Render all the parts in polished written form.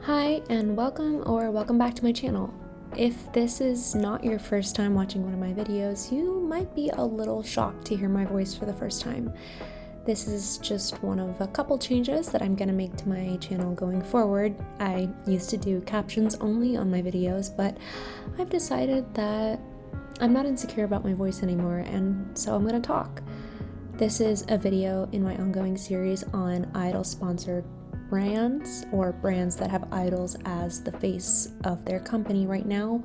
Hi and welcome back to my channel. If this is not your first time watching one of my videos, you might be a little shocked to hear my voice for the first time. This is just one of a couple changes that I'm gonna make to my channel going forward. I used to do captions only on my videos, but I've decided that I'm not insecure about my voice anymore, and so I'm gonna talk. This is a video in my ongoing series on idol-sponsored brands, or brands that have idols as the face of their company right now.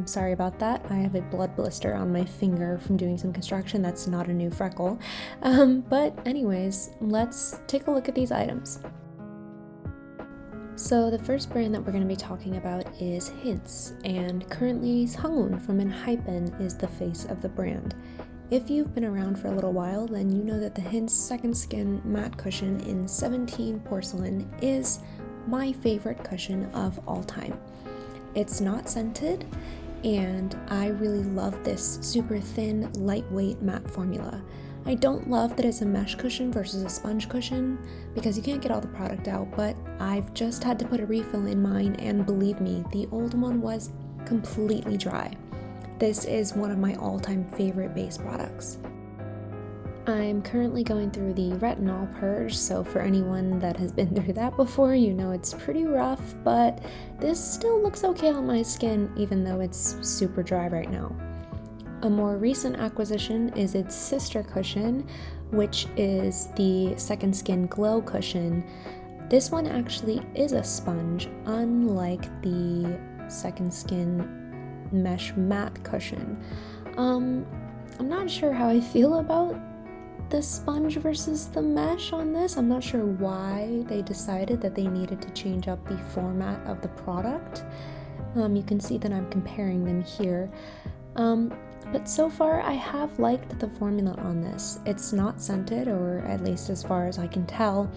Sorry about that. I have a blood blister on my finger from doing some construction. That's not a new freckle. But anyways, let's take a look at these items. So the first brand that we're going to be talking about is Hints, and currently Sungun from Enhypen is the face of the brand. If you've been around for a little while, then you know that the Hints Second Skin matte cushion in 17 porcelain is my favorite cushion of all time. It's not scented, and I really love this super thin, lightweight matte formula. I don't love that it's a mesh cushion versus a sponge cushion because you can't get all the product out, but I've just had to put a refill in mine, and believe me, the old one was completely dry. This is one of my all-time favorite base products. I'm currently going through the retinol purge, so for anyone that has been through that before, you know it's pretty rough, but this still looks okay on my skin even though it's super dry right now. A more recent acquisition is its sister cushion, which is the Second Skin Glow cushion. This one actually is a sponge, unlike the Second Skin mesh matte cushion. I'm not sure how I feel about the sponge versus the mesh on this. I'm not sure why they decided that they needed to change up the format of the product. You can see that I'm comparing them here. But so far I have liked the formula on this. It's not scented, or at least as far as I can tell,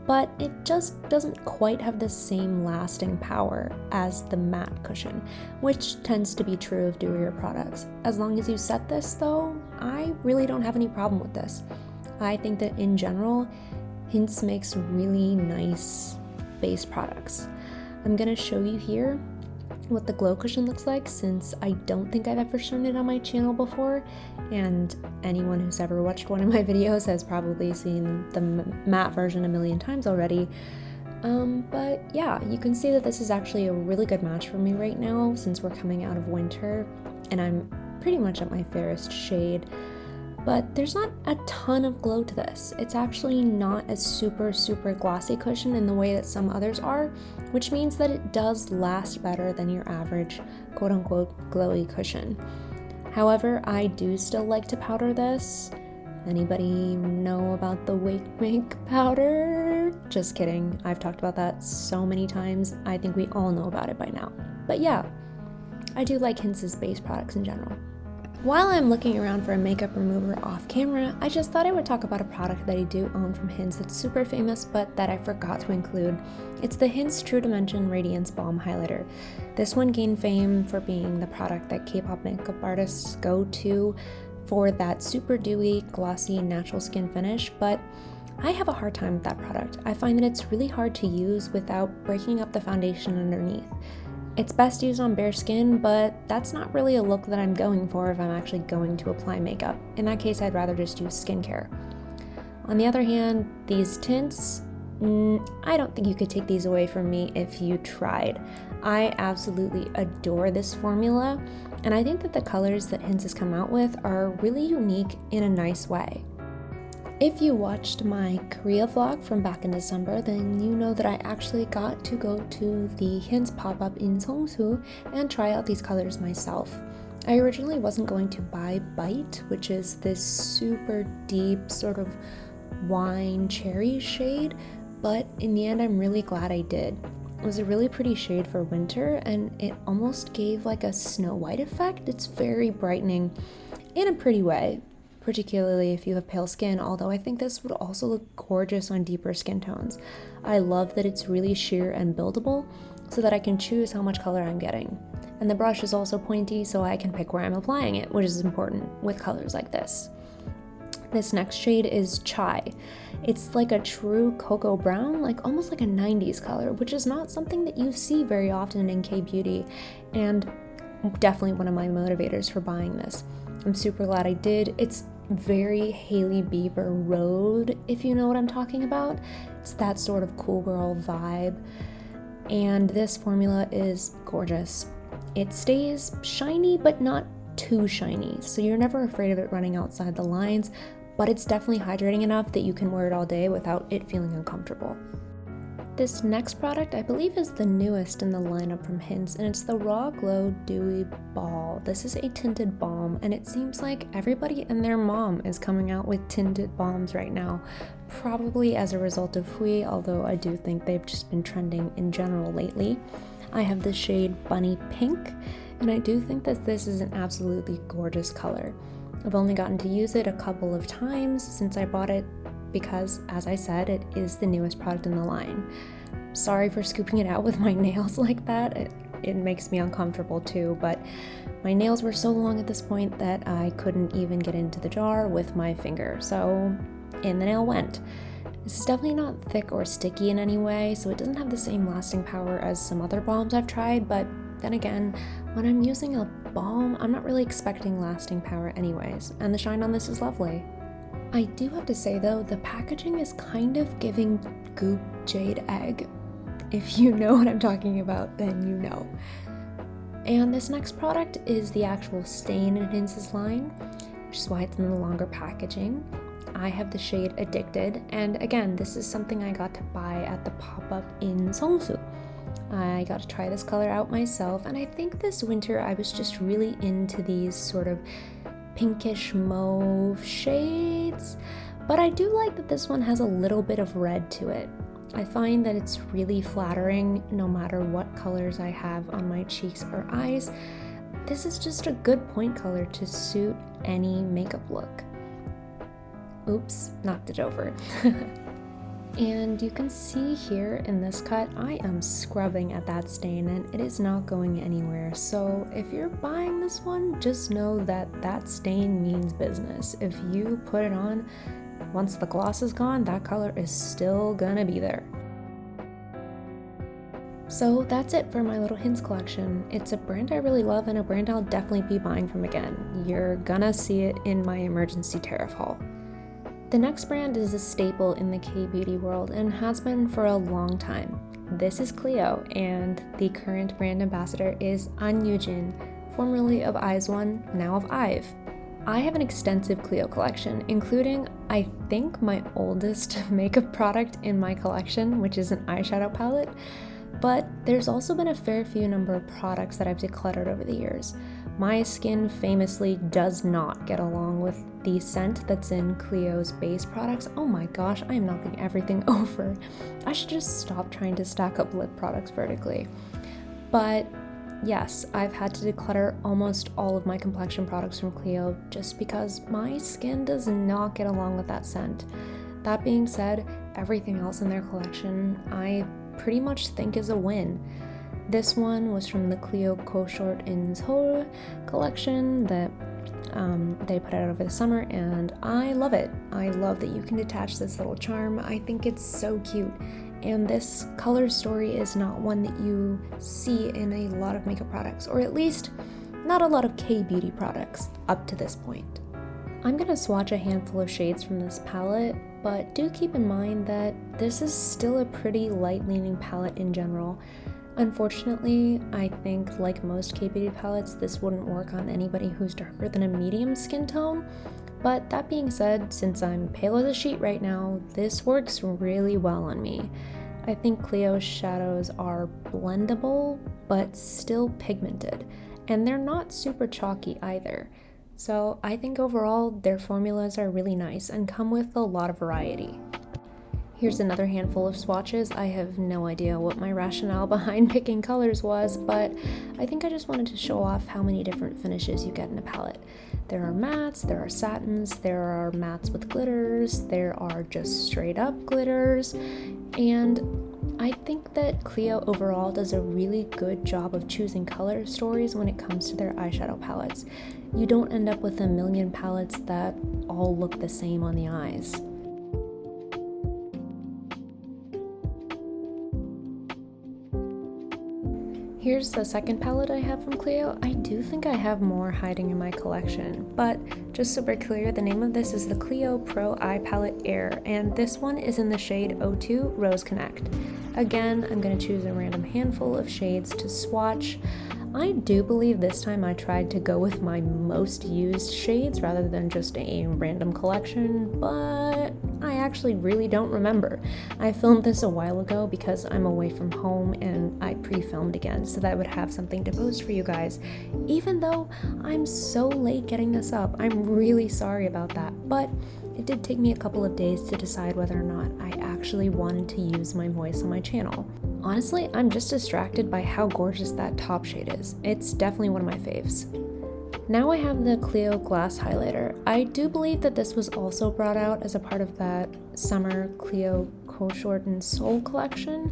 but it just doesn't quite have the same lasting power as the matte cushion, which tends to be true of dewier products. As long as you set this though, I really don't have any problem with this. I think that in general, Hints makes really nice base products. I'm gonna show you here what the glow cushion looks like, since I don't think I've ever shown it on my channel before, and anyone who's ever watched one of my videos has probably seen the matte version a million times already. But yeah, you can see that this is actually a really good match for me right now since we're coming out of winter and I'm pretty much at my fairest shade. But there's not a ton of glow to this. It's actually not a super glossy cushion in the way that some others are, which means that it does last better than your average quote-unquote glowy cushion. However, I do still like to powder this. Anybody know about the Wake Make powder? Just kidding, I've talked about that so many times. I think we all know about it by now. But yeah, I do like Hints' base products in general. While I'm looking around for a makeup remover off camera, I just thought I would talk about a product that I do own from Hints that's super famous but that I forgot to include. It's the Hints True Dimension Radiance Balm Highlighter. This one gained fame for being the product that K-pop makeup artists go to for that super dewy, glossy, natural skin finish, but I have a hard time with that product. I find that it's really hard to use without breaking up the foundation underneath. It's best used on bare skin, but that's not really a look that I'm going for if I'm actually going to apply makeup. In that case, I'd rather just use skincare. On the other hand, these tints, I don't think you could take these away from me if you tried. I absolutely adore this formula, and I think that the colors that Hints has come out with are really unique in a nice way. If you watched my Korea vlog from back in December, then you know that I actually got to go to the Hints pop-up in Seongsu and try out these colors myself. I originally wasn't going to buy Bite, which is this super deep sort of wine cherry shade, but in the end I'm really glad I did. It was a really pretty shade for winter, and it almost gave like a Snow White effect. It's very brightening in a pretty way, particularly if you have pale skin, although I think this would also look gorgeous on deeper skin tones. I love that it's really sheer and buildable so that I can choose how much color I'm getting. And the brush is also pointy so I can pick where I'm applying it, which is important with colors like this. This next shade is Chai. It's like a true cocoa brown, like almost like a 90s color, which is not something that you see very often in K-beauty, and definitely one of my motivators for buying this. I'm super glad I did. It's very Hailey Bieber Road, if you know what I'm talking about. It's that sort of cool girl vibe, and this formula is gorgeous. It stays shiny, but not too shiny, so you're never afraid of it running outside the lines, but it's definitely hydrating enough that you can wear it all day without it feeling uncomfortable. This next product I believe is the newest in the lineup from Hints, and it's the Raw Glow Dewy Ball. This is a tinted balm, and it seems like everybody and their mom is coming out with tinted balms right now, probably as a result of Hui, although I do think they've just been trending in general lately. I have the shade Bunny Pink, and I do think that this is an absolutely gorgeous color. I've only gotten to use it a couple of times since I bought it because, as I said, it is the newest product in the line. Sorry for scooping it out with my nails like that. It makes me uncomfortable too, but my nails were so long at this point that I couldn't even get into the jar with my finger, so in the nail went. This is definitely not thick or sticky in any way, so it doesn't have the same lasting power as some other balms I've tried, but then again, when I'm using a balm, I'm not really expecting lasting power anyways, and the shine on this is lovely. I do have to say though, the packaging is kind of giving Goop Jade Egg. If you know what I'm talking about, then you know. And this next product is the actual stain in Hints' line, which is why it's in the longer packaging. I have the shade Addicted, and again, this is something I got to buy at the pop-up in Seongsu. I got to try this color out myself, and I think this winter I was just really into these sort of pinkish mauve shades, but I do like that this one has a little bit of red to it. I find that it's really flattering no matter what colors I have on my cheeks or eyes. This is just a good point color to suit any makeup look. Oops, knocked it over. And you can see here in this cut, I am scrubbing at that stain and it is not going anywhere. So if you're buying this one, just know that that stain means business. If you put it on, once the gloss is gone, that color is still gonna be there. So that's it for my little Hints collection. It's a brand I really love and a brand I'll definitely be buying from again. You're gonna see it in my emergency tariff haul. The next brand is a staple in the K-beauty world and has been for a long time. This is Clio, and the current brand ambassador is An Yujin, formerly of IZ*ONE, now of IVE. I have an extensive Clio collection, including, I think, my oldest makeup product in my collection, which is an eyeshadow palette, but there's also been a fair few number of products that I've decluttered over the years. My skin famously does not get along with the scent that's in Clio's base products. Oh my gosh, I am knocking everything over. I should just stop trying to stack up lip products vertically. But yes, I've had to declutter almost all of my complexion products from Clio just because my skin does not get along with that scent. That being said, everything else in their collection I pretty much think is a win. This one was from the Clio Co-Short in Seoul collection that they put out over the summer, and I love it. I love that you can detach this little charm. I think it's so cute, and this color story is not one that you see in a lot of makeup products, or at least not a lot of K-beauty products up to this point. I'm gonna swatch a handful of shades from this palette, but do keep in mind that this is still a pretty light-leaning palette in general. Unfortunately, I think like most K-beauty palettes, this wouldn't work on anybody who's darker than a medium skin tone. But that being said, since I'm pale as a sheet right now, this works really well on me. I think Clio's shadows are blendable, but still pigmented, and they're not super chalky either. So I think overall, their formulas are really nice and come with a lot of variety. Here's another handful of swatches. I have no idea what my rationale behind picking colors was, but I think I just wanted to show off how many different finishes you get in a palette. There are mattes, there are satins, there are mattes with glitters, there are just straight up glitters, and I think that Clio overall does a really good job of choosing color stories when it comes to their eyeshadow palettes. You don't end up with a million palettes that all look the same on the eyes. Here's the second palette I have from Clio. I do think I have more hiding in my collection, but just so we're clear, the name of this is the Clio Pro Eye Palette Air, and this one is in the shade 02 Rose Connect. Again, I'm going to choose a random handful of shades to swatch. I do believe this time I tried to go with my most used shades rather than just a random collection, but I actually really don't remember. I filmed this a while ago because I'm away from home and I pre-filmed again so that I would have something to post for you guys. Even though I'm so late getting this up, I'm really sorry about that, but it did take me a couple of days to decide whether or not I actually wanted to use my voice on my channel. Honestly, I'm just distracted by how gorgeous that top shade is. It's definitely one of my faves. Now I have the Clio Glass Highlighter. I do believe that this was also brought out as a part of that summer Clio Co-Shortened Soul collection,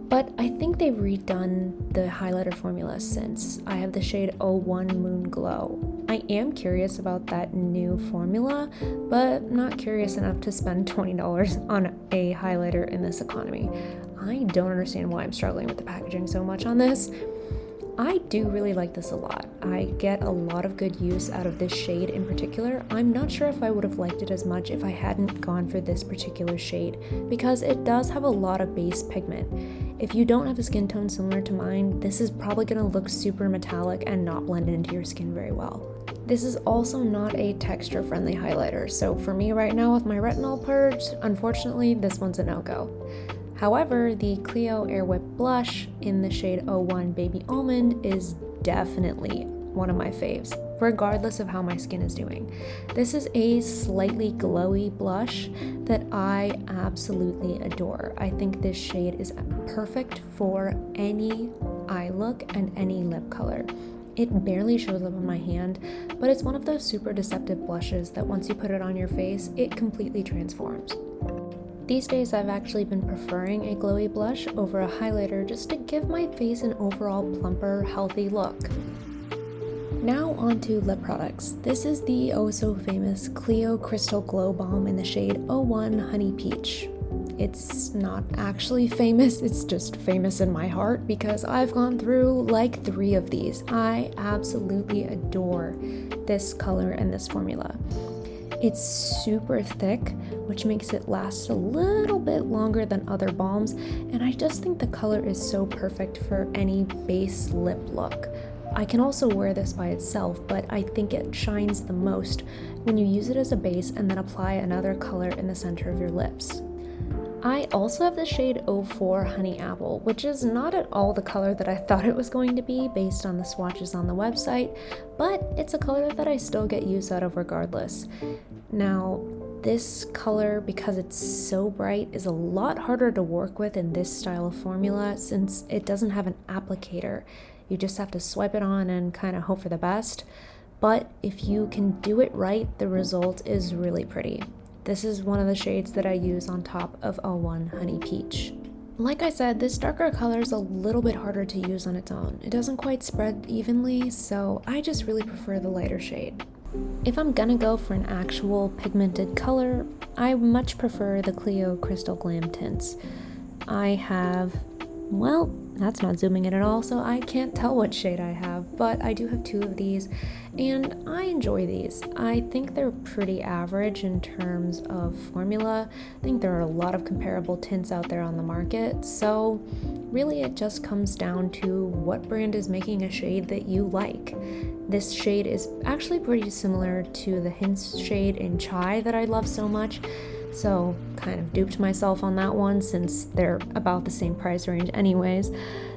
but I think they've redone the highlighter formula since. I have the shade 01 Moon Glow. I am curious about that new formula, but not curious enough to spend $20 on a highlighter in this economy. I don't understand why I'm struggling with the packaging so much on this. I do really like this a lot. I get a lot of good use out of this shade in particular. I'm not sure if I would have liked it as much if I hadn't gone for this particular shade, because it does have a lot of base pigment. If you don't have a skin tone similar to mine, this is probably going to look super metallic and not blend into your skin very well. This is also not a texture-friendly highlighter, so for me right now with my retinol purge, unfortunately, this one's a no-go. However, the Clio Air Whip Blush in the shade 01 Baby Almond is definitely one of my faves, regardless of how my skin is doing. This is a slightly glowy blush that I absolutely adore. I think this shade is perfect for any eye look and any lip color. It barely shows up on my hand, but it's one of those super deceptive blushes that once you put it on your face, it completely transforms. These days I've actually been preferring a glowy blush over a highlighter just to give my face an overall plumper, healthy look. Now on to lip products. This is the oh so famous Clio Crystal Glow Balm in the shade 01 Honey Peach. It's not actually famous, it's just famous in my heart because I've gone through like 3 of these. I absolutely adore this color and this formula. It's super thick, which makes it last a little bit longer than other balms, and I just think the color is so perfect for any base lip look. I can also wear this by itself, but I think it shines the most when you use it as a base and then apply another color in the center of your lips. I also have the shade 04 Honey Apple, which is not at all the color that I thought it was going to be based on the swatches on the website, but it's a color that I still get use out of regardless. Now, this color, because it's so bright, is a lot harder to work with in this style of formula since it doesn't have an applicator. You just have to swipe it on and kind of hope for the best, but if you can do it right, the result is really pretty. This is one of the shades that I use on top of 01 Honey Peach. Like I said, this darker color is a little bit harder to use on its own. It doesn't quite spread evenly, so I just really prefer the lighter shade. If I'm gonna go for an actual pigmented color, I much prefer the Clio Crystal Glam tints. I have, well, that's not zooming in at all, so I can't tell what shade I have, but I do have 2 of these, and I enjoy these. I think they're pretty average in terms of formula. I think there are a lot of comparable tints out there on the market, so really it just comes down to what brand is making a shade that you like. This shade is actually pretty similar to the Hints shade in Chai that I love so much, so kind of duped myself on that one since they're about the same price range anyways.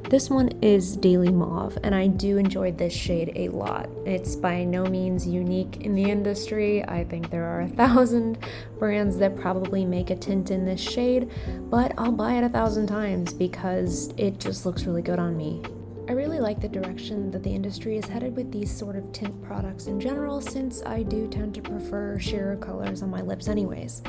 This one is Daily Mauve, and I do enjoy this shade a lot. It's by no means unique in the industry. I think there are 1,000 brands that probably make a tint in this shade, but I'll buy it 1,000 times because it just looks really good on me. I really like the direction that the industry is headed with these sort of tint products in general, since I do tend to prefer sheerer colors on my lips anyways.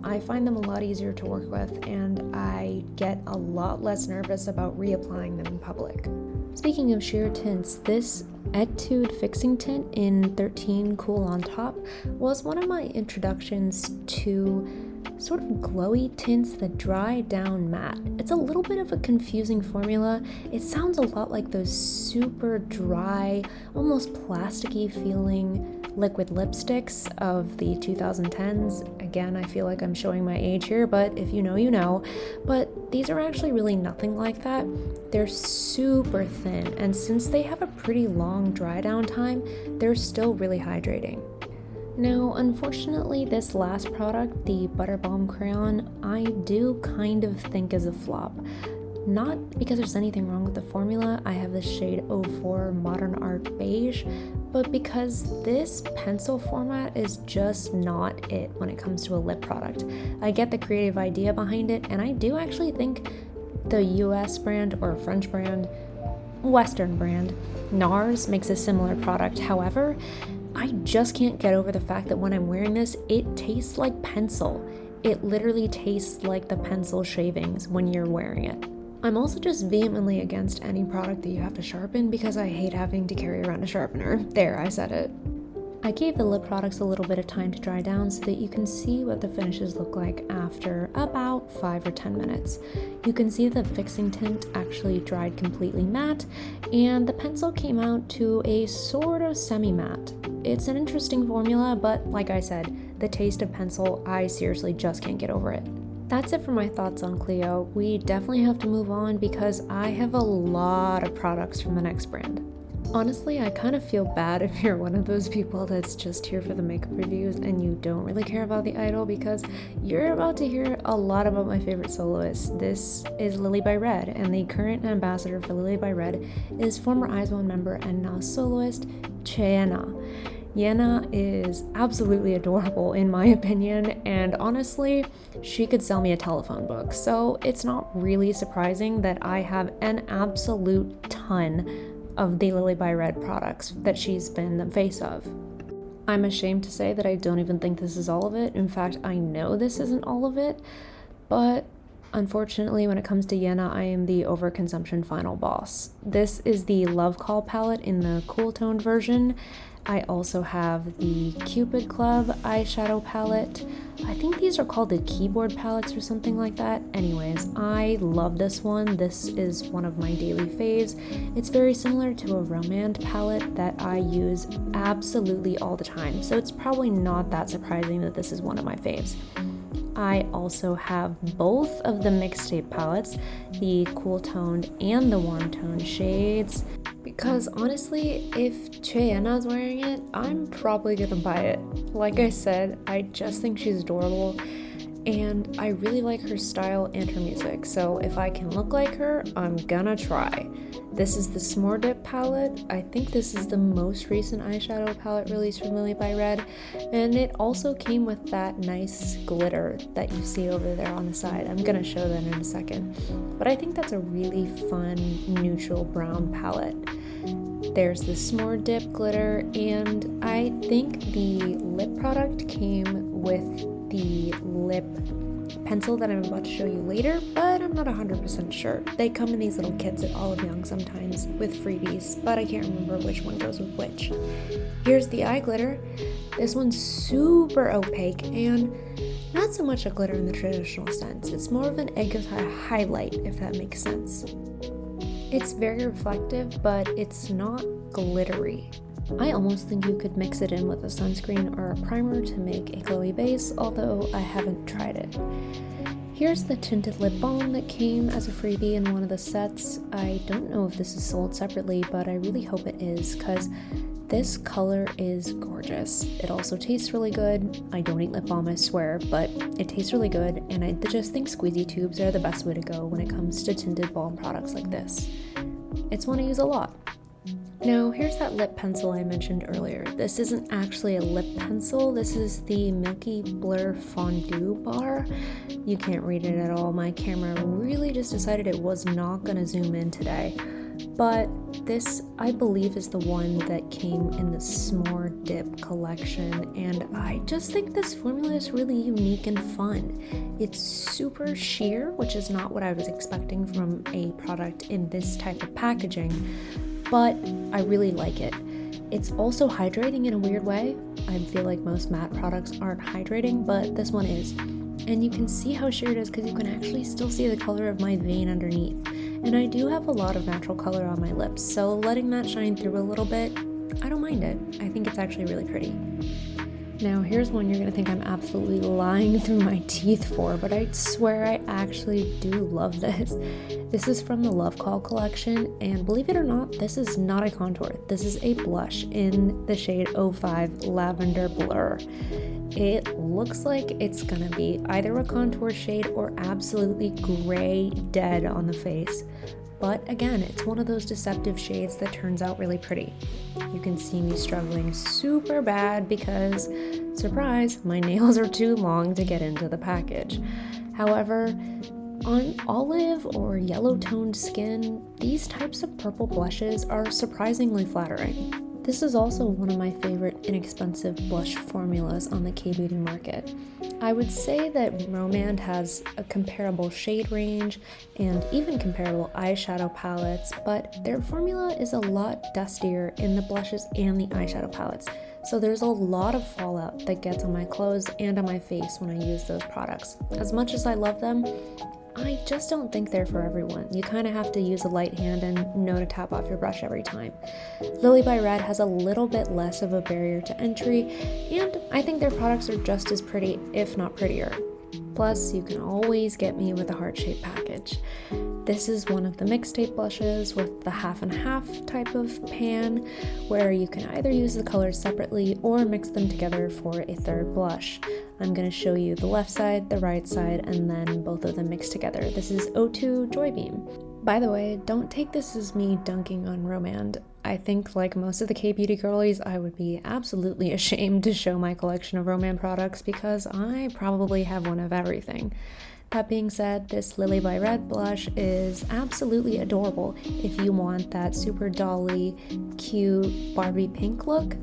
I find them a lot easier to work with, and I get a lot less nervous about reapplying them in public. Speaking of sheer tints, this Etude Fixing Tint in 13 Cool on Top was one of my introductions to sort of glowy tints that dry down matte. It's a little bit of a confusing formula. It sounds a lot like those super dry, almost plasticky feeling liquid lipsticks of the 2010s. Again, I feel like I'm showing my age here, but if you know, you know. But these are actually really nothing like that. They're super thin, and since they have a pretty long dry down time, they're still really hydrating. Now, unfortunately, this last product, the Butter Balm Crayon, I do kind of think is a flop. Not because there's anything wrong with the formula, I have the shade 04 Modern Art Beige, but because this pencil format is just not it when it comes to a lip product. I get the creative idea behind it, and I do actually think the US brand or French brand, Western brand, NARS makes a similar product. However, I just can't get over the fact that when I'm wearing this, it tastes like pencil. It literally tastes like the pencil shavings when you're wearing it. I'm also just vehemently against any product that you have to sharpen because I hate having to carry around a sharpener. There, I said it. I gave the lip products a little bit of time to dry down so that you can see what the finishes look like after about 5 or 10 minutes. You can see the fixing tint actually dried completely matte, and the pencil came out to a sort of semi-matte. It's an interesting formula, but like I said, the taste of pencil, I seriously just can't get over it. That's it for my thoughts on Clio. We definitely have to move on because I have a lot of products from the next brand. Honestly, I kind of feel bad if you're one of those people that's just here for the makeup reviews and you don't really care about the idol, because you're about to hear a lot about my favorite soloist. This is Lily by Red, and the current ambassador for Lily by Red is former IZ*ONE member and now soloist Cherish. Yena is absolutely adorable in my opinion, and honestly, she could sell me a telephone book, so it's not really surprising that I have an absolute ton of the Lily by Red products that she's been the face of. I'm ashamed to say that I don't even think this is all of it. In fact, I know this isn't all of it, but unfortunately, when it comes to Yena, I am the overconsumption final boss. This is the Love Call palette in the cool toned version. I also have the Cupid Club eyeshadow palette. I think these are called the keyboard palettes or something like that. Anyways, I love this one. This is one of my daily faves. It's very similar to a Romand palette that I use absolutely all the time, so it's probably not that surprising that this is one of my faves. I also have both of the mixtape palettes, the cool toned and the warm toned shades, because honestly, if Cheyenna's wearing it, I'm probably gonna buy it. Like I said, I just think she's adorable, and I really like her style and her music, so if I can look like her, I'm gonna try. This is the S'more Dip palette. I think this is the most recent eyeshadow palette released from Lily by Red, and it also came with that nice glitter that you see over there on the side. I'm gonna show that in a second, but I think that's a really fun neutral brown palette. There's the S'more Dip glitter, and I think the lip product came with the lip pencil that I'm about to show you later, but I'm not 100% sure. They come in these little kits at Olive Young sometimes with freebies, but I can't remember which one goes with which. Here's the eye glitter. This one's super opaque and not so much a glitter in the traditional sense. It's more of an egg highlight, if that makes sense. It's very reflective, but it's not glittery. I almost think you could mix it in with a sunscreen or a primer to make a glowy base, although I haven't tried it. Here's the tinted lip balm that came as a freebie in one of the sets. I don't know if this is sold separately, but I really hope it is, because this color is gorgeous. It also tastes really good. I don't eat lip balm, I swear, but it tastes really good, and I just think squeezy tubes are the best way to go when it comes to tinted balm products like this. It's one I use a lot. Now, here's that lip pencil I mentioned earlier. This isn't actually a lip pencil. This is the Milky Blur Fondue Bar. You can't read it at all. My camera really just decided it was not going to zoom in today. But This, I believe, is the one that came in the S'more Dip collection, and I just think this formula is really unique and fun. It's super sheer, which is not what I was expecting from a product in this type of packaging, but I really like it. It's also hydrating in a weird way. I feel like most matte products aren't hydrating, but this one is. And you can see how sheer it is because you can actually still see the color of my vein underneath. And I do have a lot of natural color on my lips, so letting that shine through a little bit, I don't mind it. I think it's actually really pretty. Now here's one you're gonna think I'm absolutely lying through my teeth for, but I swear I actually do love this. This is from the Love Call collection, and believe it or not, this is not a contour. This is a blush in the shade 05 Lavender Blur. It looks like it's gonna be either a contour shade or absolutely gray dead on the face. But again, it's one of those deceptive shades that turns out really pretty. You can see me struggling super bad because, surprise, my nails are too long to get into the package. However, on olive or yellow-toned skin, these types of purple blushes are surprisingly flattering. This is also one of my favorite inexpensive blush formulas on the K-beauty market. I would say that Romand has a comparable shade range and even comparable eyeshadow palettes, but their formula is a lot dustier in the blushes and the eyeshadow palettes. So there's a lot of fallout that gets on my clothes and on my face when I use those products. As much as I love them, I just don't think they're for everyone. You kind of have to use a light hand and know to tap off your brush every time. Lily by Red has a little bit less of a barrier to entry, and I think their products are just as pretty, if not prettier. Plus, you can always get me with a heart-shaped package. This is one of the mixtape blushes with the half and half type of pan, where you can either use the colors separately or mix them together for a third blush. I'm going to show you the left side, the right side, and then both of them mixed together. This is O2 Joy Beam. By the way, don't take this as me dunking on Romand. I think, like most of the K-beauty girlies, I would be absolutely ashamed to show my collection of Romand products because I probably have one of everything. That being said, this Lily by Red blush is absolutely adorable if you want that super dolly, cute Barbie pink look,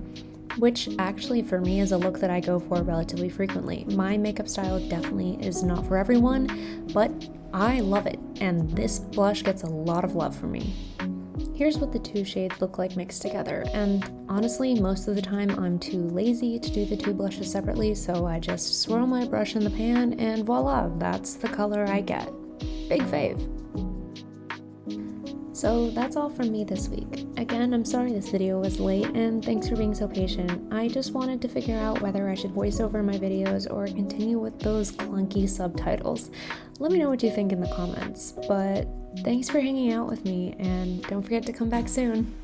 which actually for me is a look that I go for relatively frequently. My makeup style definitely is not for everyone, but I love it, and this blush gets a lot of love from me. Here's what the two shades look like mixed together, and honestly, most of the time I'm too lazy to do the two blushes separately, so I just swirl my brush in the pan and voila, that's the color I get. Big fave. So that's all from me this week. Again, I'm sorry this video was late, and thanks for being so patient. I just wanted to figure out whether I should voice over my videos or continue with those clunky subtitles. Let me know what you think in the comments, but thanks for hanging out with me, and don't forget to come back soon.